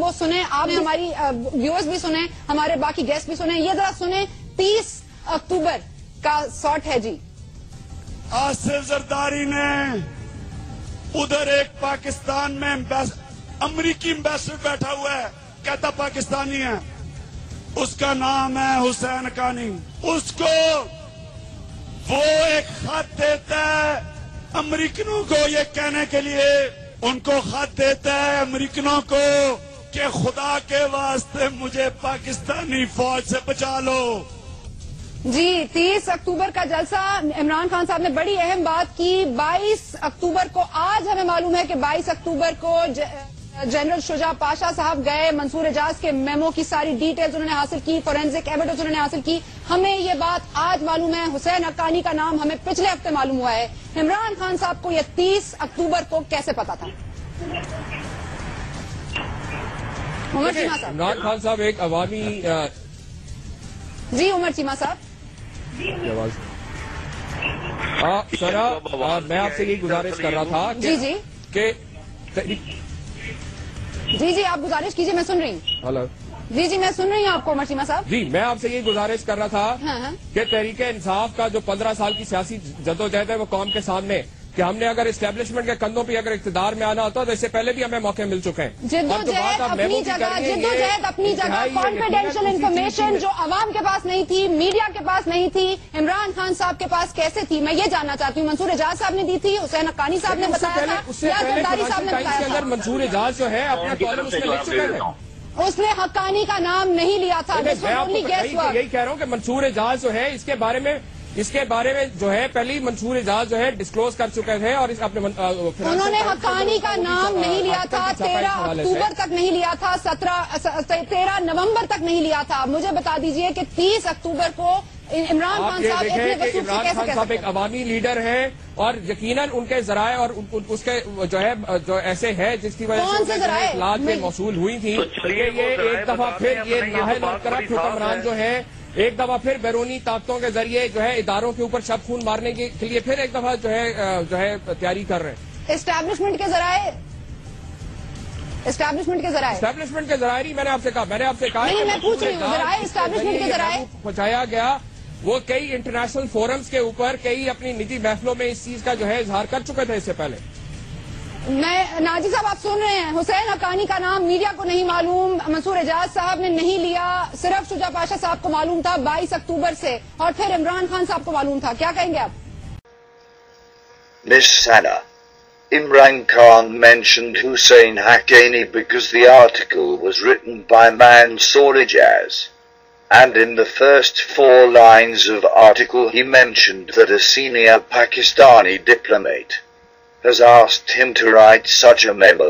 وہ سنیں, آپ نے ہماری ویورز بھی سنیں, ہمارے باقی گیسٹ بھی سنیں. یہ ذرا سنیں, 30 اکتوبر کا شاٹ ہے جی. آصف زرداری نے ادھر ایک پاکستان میں امریکی ایمبیسڈر بیٹھا ہوا ہے, کہتا پاکستانی ہے, اس کا نام ہے حسین حقانی. اس کو وہ ایک خط دیتا ہے امریکنوں کو یہ کہنے کے لیے, ان کو خط دیتا ہے امریکنوں کو کہ خدا کے واسطے مجھے پاکستانی فوج سے بچا لو. جی 30 اکتوبر کا جلسہ, عمران خان صاحب نے بڑی اہم بات کی. 22 اکتوبر کو, آج ہمیں معلوم ہے کہ 22 اکتوبر کو جنرل شجاع پاشا صاحب گئے, منصور اعجاز کے میمو کی ساری ڈیٹیلز انہوں نے حاصل کی, فورینزک ایویڈنس انہوں نے حاصل کی. ہمیں یہ بات آج معلوم ہے, حسین حقانی کا نام ہمیں پچھلے ہفتے معلوم ہوا ہے. عمران خان صاحب کو یہ 30 اکتوبر کو کیسے پتا تھا؟ عمر چیمہ صاحب. عمران خان صاحب ایک عوامی جی عمر چیمہ صاحب. سر میں آپ سے یہ گزارش کر رہا تھا جی جی کہ جی آپ گزارش کیجیے, میں سن رہی ہوں. ہلو جی میں سن رہی ہوں آپ کو عمر چیمہ صاحب. جی میں آپ سے یہ گزارش کر رہا تھا ہاں کہ تحریک انصاف کا جو 15 سال کی سیاسی جدوجہد ہے وہ قوم کے سامنے, کہ ہم نے اگر اسٹیبلشمنٹ کے کندھوں پہ اگر اقتدار میں آنا ہوتا تو اس سے پہلے بھی ہمیں موقع مل چکے ہیں. جدوجہد اپنی جگہ, کانفیڈینشیل انفارمیشن جو عوام کے پاس نہیں تھی, میڈیا کے پاس نہیں تھی, عمران خان صاحب کے پاس کیسے تھی, میں یہ جاننا چاہتی ہوں. منصور اعجاز صاحب نے دی تھی, حسین حقانی صاحب نے بتایا تھا, یا زرداری صاحب نے بتایا تھا؟ منصور اعجاز جو ہے اپنا کالم اس میں لکھ چکے تھے, اس نے حقانی کا نام نہیں لیا تھا. یہی کہہ رہا ہوں کہ منصور اعجاز جو ہے اس کے بارے میں جو ہے پہلی منصور اعجاز جو ہے ڈسکلوز کر چکے تھے, اور انہوں نے حقانی کا نام نہیں لیا تھا, 13 اکتوبر تک نہیں لیا تھا, 13 نومبر تک نہیں لیا تھا. مجھے بتا دیجئے کہ 30 اکتوبر کو عمران خان صاحب عمران خان صاحب ایک عوامی لیڈر ہیں, اور یقیناً ان کے ذرائع اور اس کے جو ہے جو ایسے ہے جس کی وجہ سے اطلاعات میں موصول ہوئی تھی کہ یہ ایک دفعہ پھر یہ نااہل اور کرپٹ حکمران جو ہے ایک دفعہ پھر بیرونی طاقتوں کے ذریعے جو ہے اداروں کے اوپر شب خون مارنے کے لیے پھر ایک دفعہ جو ہے تیاری کر رہے ہیں. اسٹیبلشمنٹ کے ذرائع نہیں, میں نے آپ سے کہا میں پوچھ رہی ہوں ذرائع اسٹیبلشمنٹ کے ذرائع پہنچایا گیا. وہ کئی انٹرنیشنل فورمز کے اوپر کئی اپنی نجی محفلوں میں اس چیز کا جو ہے اظہار کر چکے تھے اس سے پہلے. ناجی صاحب آپ سن رہے ہیں, حسین حقانی کا نام میڈیا کو نہیں معلوم, منصور اعجاز صاحب نے نہیں لیا, صرف شجاع پاشا صاحب کو معلوم تھا 22 اکتوبر سے, اور پھر عمران خان صاحب کو معلوم تھا. کیا کہیں گے آپ؟ Miss Sana, Imran Khan mentioned Hussein Haqqani because the article was written by Mansoor Ijaz. And in the first 4 lines of the article he mentioned that a senior Pakistani diplomat has asked him to write such a memo.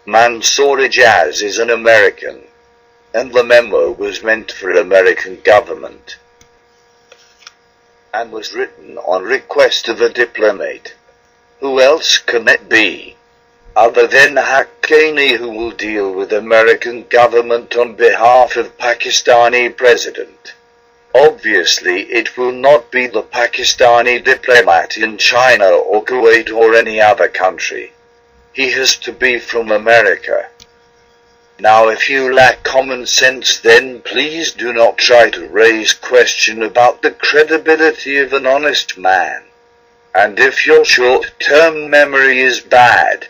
Mansoor Ijaz is an American, and the memo was meant for the American government, and was written on request of a diplomat. Who else can it be, other than Haqqani, who will deal with American government on behalf of Pakistani president? Obviously, it will not be the Pakistani diplomat in China or Kuwait or any other country. He has to be from America. Now, if you lack common sense, then please do not try to raise question about the credibility of an honest man. And if your short-term memory is bad,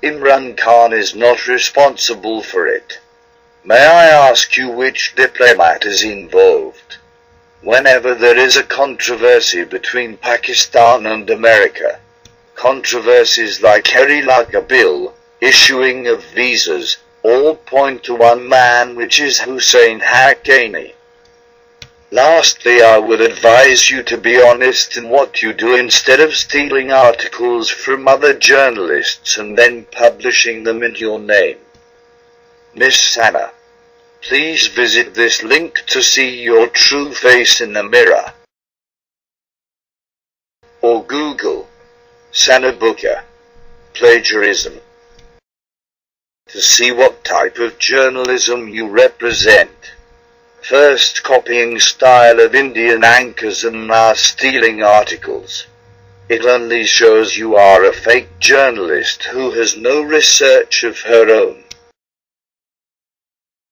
Imran Khan is not responsible for it. May I ask you which diplomat is involved? Whenever there is a controversy between Pakistan and America, controversies like Harry Laga bill, issuing of visas, all point to one man, which is Hussein Haqqani. Lastly, I would advise you to be honest in what you do instead of stealing articles from other journalists and then publishing them in your name. Miss Sana, please visit this link to see your true face in the mirror. Or Google Sana Booker plagiarism to see what type of journalism you represent. First copying style of Indian anchors and now stealing articles. It only shows you are a fake journalist who has no research of her own.